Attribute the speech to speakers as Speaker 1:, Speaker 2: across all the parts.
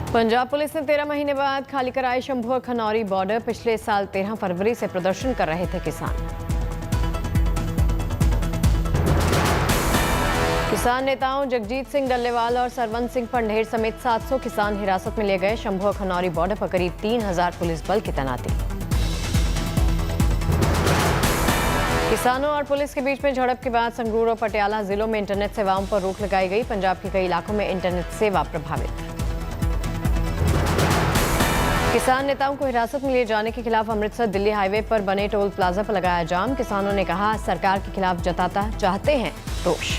Speaker 1: Punjab police ने 13 महीने बाद खाली कराए शंभू खनौरी बॉर्डर। पिछले साल 13 फरवरी से प्रदर्शन कर रहे थे किसान नेताओं जगजीत सिंह डल्लेवाल और सरवंत सिंह पंढेर समेत 700 किसान हिरासत में लिए गए। शंभू खनौरी बॉर्डर पर करीब 3000 पुलिस बल की तैनाती। किसानों और पुलिस के बीच में झड़प के बाद संगरूर और पटियाला जिलों में इंटरनेट सेवाओं पर रोक लगाई गई। पंजाब के कई इलाकों में इंटरनेट सेवा प्रभावित। किसान नेताओं को हिरासत में लिए जाने के खिलाफ अमृतसर दिल्ली हाईवे पर बने टोल प्लाजा पर लगाया जाम। किसानों ने कहा सरकार के खिलाफ जताता चाहते हैं रोष।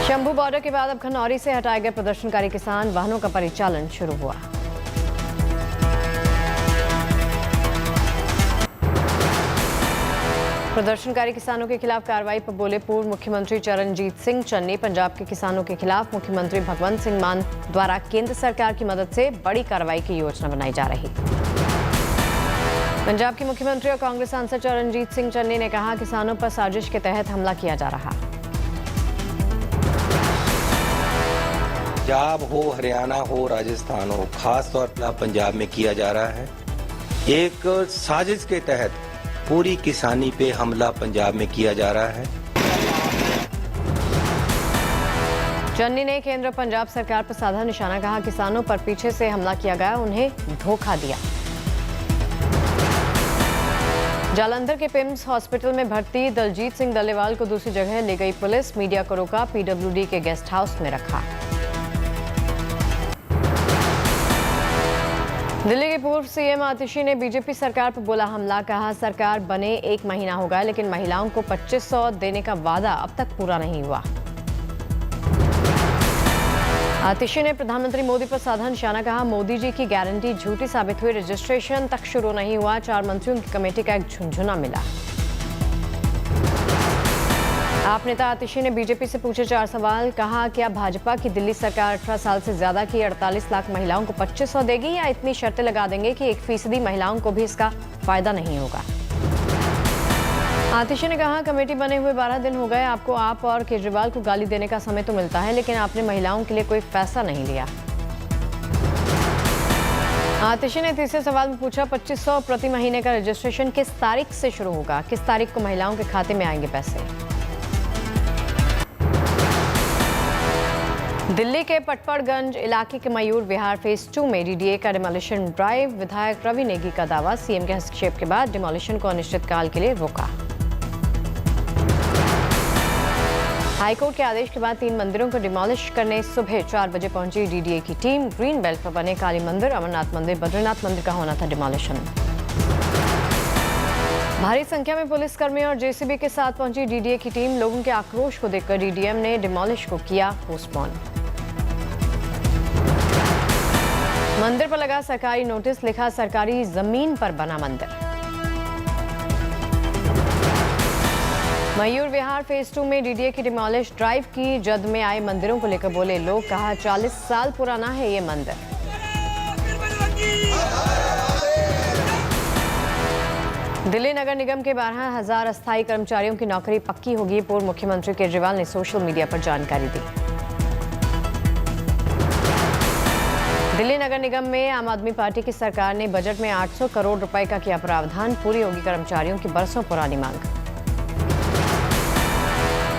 Speaker 1: शंभू बॉर्डर के बाद अब खनौरी से हटाए गए प्रदर्शनकारी किसान वाहनों का परिचालन शुरू हुआ। प्रदर्शनकारी किसानों के खिलाफ कार्रवाई पर बोले पूर्व मुख्यमंत्री चरणजीत सिंह चन्नी। पंजाब के किसानों के खिलाफ मुख्यमंत्री भगवंत सिंह मान द्वारा केंद्र सरकार की मदद से बड़ी कार्रवाई की योजना बनाई जा रही। पंजाब के मुख्यमंत्री और कांग्रेस सांसद चरणजीत सिंह चन्नी ने कहा किसानों पर साजिश के तहत हमला किया जा रहा।
Speaker 2: पंजाब हो, हरियाणा हो, राजस्थान हो, खास तौर पर पंजाब में किया जा रहा है। एक साजिश के तहत पूरी किसानी पे हमला पंजाब में किया जा रहा है।
Speaker 1: चन्नी ने केंद्र पंजाब सरकार पर साधा निशाना। कहा किसानों पर पीछे से हमला किया गया, उन्हें धोखा दिया। जालंधर के पिम्स हॉस्पिटल में भर्ती दलजीत सिंह डल्लेवाल को दूसरी जगह ले गई पुलिस। मीडिया को रोका, पीडब्ल्यूडी के गेस्ट हाउस में रखा। दिल्ली के पूर्व सीएम आतिशी ने बीजेपी सरकार पर बोला हमला। कहा सरकार बने 1 महीना हो गया लेकिन महिलाओं को 2500 देने का वादा अब तक पूरा नहीं हुआ। आतिशी ने प्रधानमंत्री मोदी पर साधा निशाना। कहा मोदी जी की गारंटी झूठी साबित हुई। रजिस्ट्रेशन तक शुरू नहीं हुआ। 4 मंत्रियों की कमेटी का एक झुंझुना मिला। आप नेता आतिशी ने बीजेपी से पूछे 4 सवाल। कहा क्या भाजपा की दिल्ली सरकार 18 साल से ज्यादा की 48 लाख महिलाओं को 2500 देगी या इतनी शर्तें लगा देंगे कि 1% महिलाओं को भी इसका फायदा नहीं होगा। आतिशी ने कहा कमेटी बने हुए 12 दिन हो गए। आपको आप और केजरीवाल को गाली देने का समय तो मिलता है लेकिन आपने महिलाओं के लिए कोई फैसला नहीं लिया। आतिशी ने तीसरे सवाल में पूछा 2500 प्रति महीने का रजिस्ट्रेशन किस तारीख से शुरू होगा, किस तारीख को महिलाओं के खाते में आएंगे पैसे। दिल्ली के पटपड़गंज इलाके के मयूर विहार फेज 2 में डीडीए का डिमोलिशन ड्राइव। विधायक रवि नेगी का दावा सीएम के हस्तक्षेप के बाद डिमोलिशन को अनिश्चितकाल के लिए रोका। हाईकोर्ट के आदेश के बाद 3 मंदिरों को डिमोलिश करने सुबह 4 बजे पहुंची डीडीए की टीम। ग्रीन बेल्ट पर बने काली मंदिर, अमरनाथ मंदिर, बद्रीनाथ मंदिर का होना था डिमोलिशन। भारी संख्या में पुलिसकर्मी और जेसीबी के साथ पहुंची डीडीए की टीम। लोगों के आक्रोश को देखकर डीडीएम ने डिमोलिश को किया पोस्टपोन। मंदिर पर लगा सरकारी नोटिस, लिखा सरकारी जमीन पर बना मंदिर। मयूर विहार फेज 2 में डीडीए की डिमोलिश ड्राइव की जद में आए मंदिरों को लेकर बोले लोग। कहा 40 साल पुराना है ये मंदिर। दिल्ली नगर निगम के 12,000 अस्थायी कर्मचारियों की नौकरी पक्की होगी। पूर्व मुख्यमंत्री केजरीवाल ने सोशल मीडिया पर जानकारी दी। दिल्ली नगर निगम में आम आदमी पार्टी की सरकार ने बजट में 800 करोड़ रुपए का किया प्रावधान। पूरी होगी कर्मचारियों की बरसों पुरानी मांग।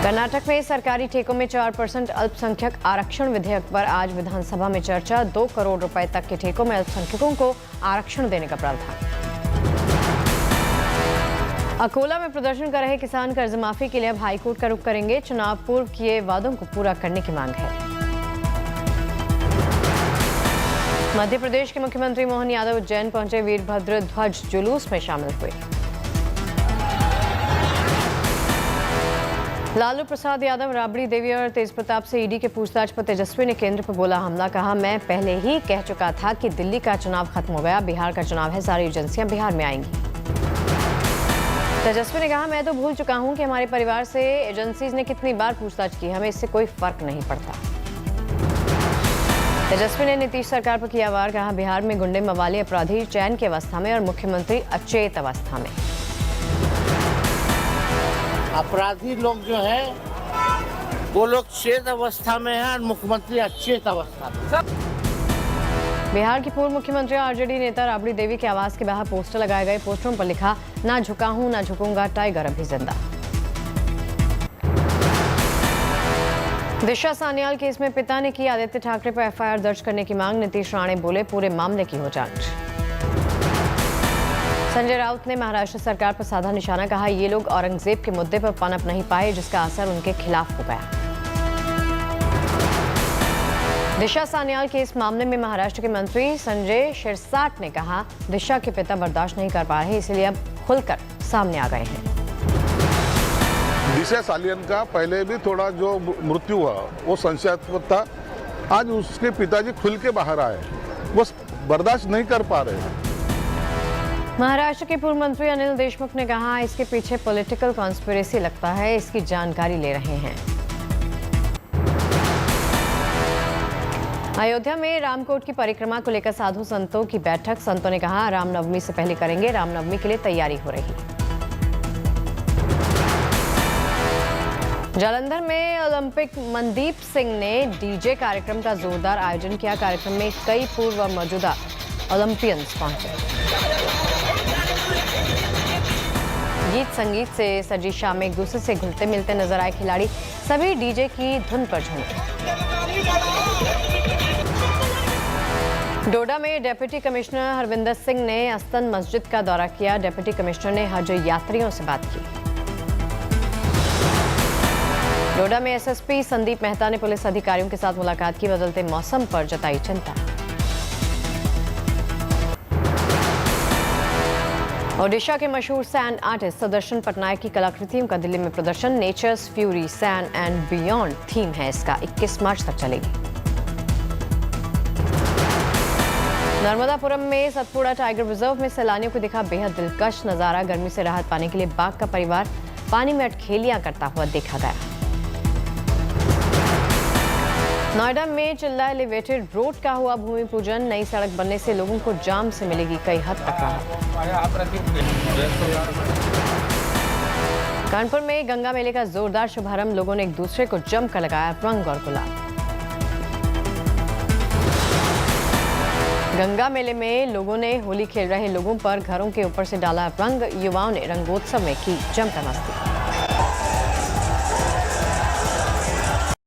Speaker 1: कर्नाटक में सरकारी ठेकों में 4% अल्पसंख्यक आरक्षण विधेयक पर आज विधानसभा में चर्चा। 2 करोड़ रुपए तक के ठेकों में अल्पसंख्यकों को आरक्षण देने का प्रावधान। अकोला में प्रदर्शन कर रहे किसान कर्ज माफी के लिए अब हाईकोर्ट का रुख करेंगे। चुनाव पूर्व किए वादों को पूरा करने की मांग है। मध्य प्रदेश के मुख्यमंत्री मोहन यादव उज्जैन पहुंचे। वीरभद्र ध्वज जुलूस में शामिल हुए। लालू प्रसाद यादव, राबड़ी देवी और तेज प्रताप से ईडी के पूछताछ पर तेजस्वी ने केंद्र पर बोला हमला। कहा मैं पहले ही कह चुका था कि दिल्ली का चुनाव खत्म हो गया, बिहार का चुनाव है, सारी एजेंसियां बिहार में आएंगी। तेजस्वी ने कहा मैं तो भूल चुका हूं कि हमारे परिवार से एजेंसीज ने कितनी बार पूछताछ की, हमें इससे कोई फर्क नहीं पड़ता। तेजस्वी ने नीतीश सरकार पर किया वार। कहा बिहार में गुंडे मवाली अपराधी चैन की अवस्था में और मुख्यमंत्री अचेत अवस्था में।
Speaker 3: अपराधी लोग जो है वो लोग चेत अवस्था में है और मुख्यमंत्री अचेत अवस्था में।
Speaker 1: बिहार की पूर्व मुख्यमंत्री आरजेडी नेता राबड़ी देवी के आवास के बाहर पोस्टर लगाए गए। पोस्टरों पर लिखा, ना झुका हूं ना झुकूंगा, टाइगर अभी जिंदा। दिशा सान्याल केस में पिता ने की आदित्य ठाकरे पर एफआईआर दर्ज करने की मांग। नीतीश राणे बोले, पूरे मामले की हो जांच। संजय राउत ने महाराष्ट्र सरकार पर साधा निशाना। कहा, ये लोग औरंगजेब के मुद्दे पर पनप नहीं पाए, जिसका असर उनके खिलाफ हो गया। दिशा सान्याल के इस मामले में महाराष्ट्र के मंत्री संजय शिरसाट ने कहा, दिशा के पिता बर्दाश्त नहीं कर पा रहे, इसलिए अब खुलकर सामने आ गए हैं।
Speaker 4: दिशा सालियन का पहले भी थोड़ा जो मृत्यु हुआ वो संशयास्पद था। आज उसके पिताजी खुल के बाहर आए, वो बर्दाश्त नहीं कर पा रहे हैं।
Speaker 1: महाराष्ट्र के पूर्व मंत्री अनिल देशमुख ने कहा, इसके पीछे पॉलिटिकल कॉन्स्पिरेसी लगता है, इसकी जानकारी ले रहे हैं। अयोध्या में रामकोट की परिक्रमा को लेकर साधु संतों की बैठक। संतों ने कहा, रामनवमी से पहले करेंगे, रामनवमी के लिए तैयारी हो रही। जालंधर में ओलंपिक मनदीप सिंह ने डीजे कार्यक्रम का जोरदार आयोजन किया। कार्यक्रम में कई पूर्व और मौजूदा ओलंपियंस पहुंचे। गीत संगीत से सजी शाम में एक दूसरे से घुलते मिलते नजर आए खिलाड़ी। सभी डीजे की धुन पर झूमे। डोडा में डिप्टी कमिश्नर हरविंदर सिंह ने अस्तन मस्जिद का दौरा किया। डिप्टी कमिश्नर ने हज यात्रियों से बात की। डोडा में एसएसपी संदीप मेहता ने पुलिस अधिकारियों के साथ मुलाकात की। बदलते मौसम पर जताई चिंता। ओडिशा के मशहूर सैंड आर्टिस्ट सुदर्शन पटनायक की कलाकृतियों का दिल्ली में प्रदर्शन। Nature's fury sand and beyond theme है इसका। 21 मार्च तक चलेगी। नर्मदापुरम में सतपुड़ा टाइगर रिजर्व में सैलानियों को दिखा बेहद दिलकश नजारा। गर्मी से राहत पाने के लिए बाघ का परिवार पानी में अटखेलियां करता हुआ देखा गया। नोएडा में चिल्ला एलिवेटेड रोड का हुआ भूमि पूजन। नई सड़क बनने से लोगों को जाम से मिलेगी कई हद तक राहत। कानपुर में गंगा मेले का जोरदार शुभारंभ। लोगों ने एक दूसरे को जमकर लगाया रंग और गुलाल। गंगा मेले में लोगों ने होली खेल रहे लोगों पर घरों के ऊपर से डाला रंग। युवाओं ने रंगोत्सव में की जमकर मस्ती।